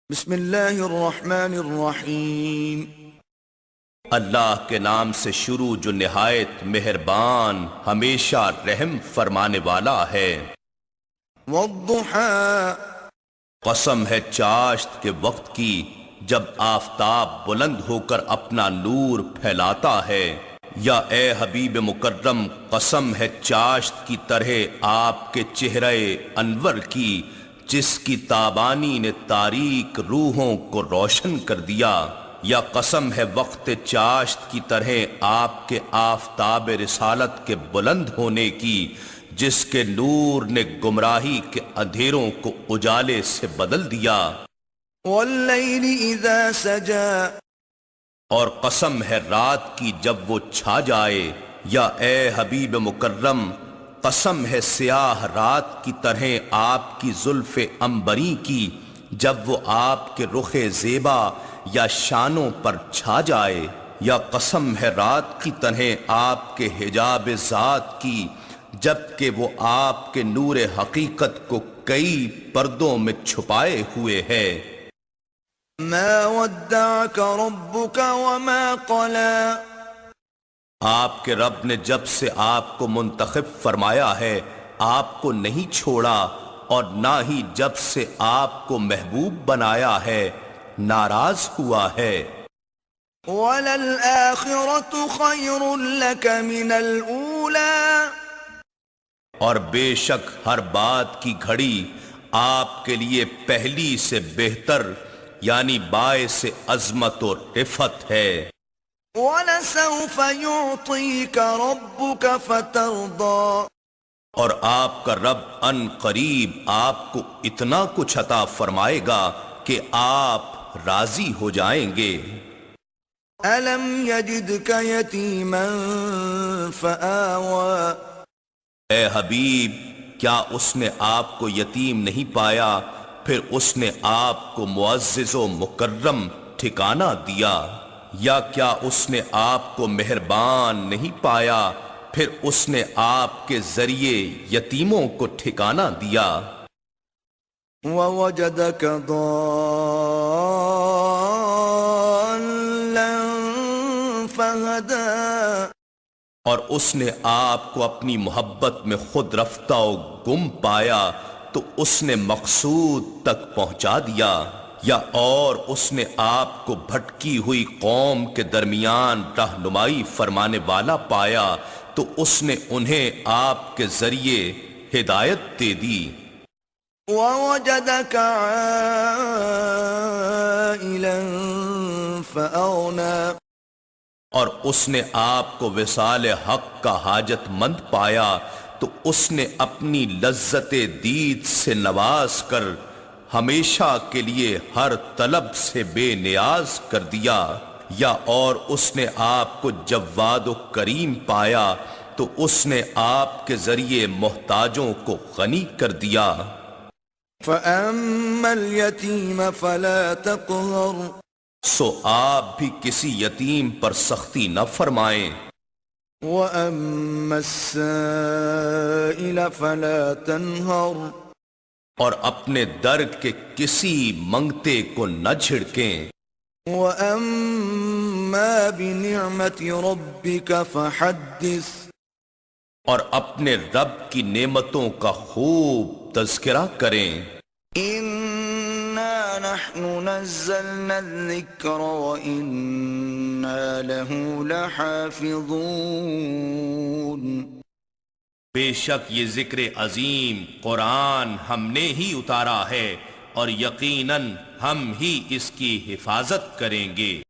بسم اللہ الرحمن الرحیم۔ اللہ کے نام سے شروع جو نہایت مہربان ہمیشہ رحم فرمانے والا ہے۔ والضحیٰ، قسم ہے چاشت کے وقت کی جب آفتاب بلند ہو کر اپنا نور پھیلاتا ہے، یا اے حبیب مکرم قسم ہے چاشت کی طرح آپ کے چہرے انور کی جس کی تابانی نے تاریک روحوں کو روشن کر دیا، یا قسم ہے وقت چاشت کی طرح آپ کے آفتاب رسالت کے بلند ہونے کی جس کے نور نے گمراہی کے اندھیروں کو اجالے سے بدل دیا۔ واللیل اذا سجا، اور قسم ہے رات کی جب وہ چھا جائے، یا اے حبیب مکرم قسم ہے سیاہ رات کی طرح آپ کی زلف عنبری کی جب وہ آپ کے رخ زیبا یا شانوں پر چھا جائے، یا قسم ہے رات کی طرح آپ کے حجاب ذات کی جب کہ وہ آپ کے نور حقیقت کو کئی پردوں میں چھپائے ہوئے ہے۔ ما ودعك ربك وما قلى، آپ کے رب نے جب سے آپ کو منتخب فرمایا ہے آپ کو نہیں چھوڑا، اور نہ ہی جب سے آپ کو محبوب بنایا ہے ناراض ہوا ہے۔ وَلَلْآخِرَةُ خَيْرٌ لَكَ مِنَ الْأُولَى، اور بے شک ہر بات کی گھڑی آپ کے لیے پہلی سے بہتر یعنی باعث عظمت و رفعت ہے۔ وَلَسَوْفَ يُعْطِيكَ رَبُّكَ فَتَرْضَى، اور آپ کا رب ان قریب آپ کو اتنا کچھ عطا فرمائے گا کہ آپ راضی ہو جائیں گے۔ أَلَمْ يَجِدْكَ يَتِيمًا فَآوَى، اے حبیب کیا اس نے آپ کو یتیم نہیں پایا پھر اس نے آپ کو معزز و مکرم ٹھکانہ دیا، یا کیا اس نے آپ کو مہربان نہیں پایا پھر اس نے آپ کے ذریعے یتیموں کو ٹھکانہ دیا۔ وَوَجَدَكَ ضَالًّا فَهَدَى، اور اس نے آپ کو اپنی محبت میں خود رفتہ و گم پایا تو اس نے مقصود تک پہنچا دیا، یا اور اس نے آپ کو بھٹکی ہوئی قوم کے درمیان رہنمائی فرمانے والا پایا تو اس نے انہیں آپ کے ذریعے ہدایت دے دی۔ وَوَجَدَكَ عَائِلًا فَأَغْنَى، اور اس نے آپ کو وصال حق کا حاجت مند پایا تو اس نے اپنی لذت دید سے نواز کر ہمیشہ کے لیے ہر طلب سے بے نیاز کر دیا، یا اور اس نے آپ کو جواد و کریم پایا تو اس نے آپ کے ذریعے محتاجوں کو غنی کر دیا۔ فَأَمَّا الْيَتِيمَ فَلَا تَقْهَرْ، سو آپ بھی کسی یتیم پر سختی نہ فرمائیں، وَأَمَّا السَّائِلَ فَلَا تَنْهَرْ، اور اپنے در کے کسی منگتے کو نہ جھڑکیں، وَأَمَّا بِنِعْمَةِ رَبِّكَ فَحَدِّثْ، اور اپنے رب کی نعمتوں کا خوب تذکرہ کریں۔ إِنَّا نَحْنُ نَزَّلْنَا الذِّكْرَ وَإِنَّا لَهُ لَحَافِظُونَ، بے شک یہ ذکر عظیم قرآن ہم نے ہی اتارا ہے اور یقیناً ہم ہی اس کی حفاظت کریں گے۔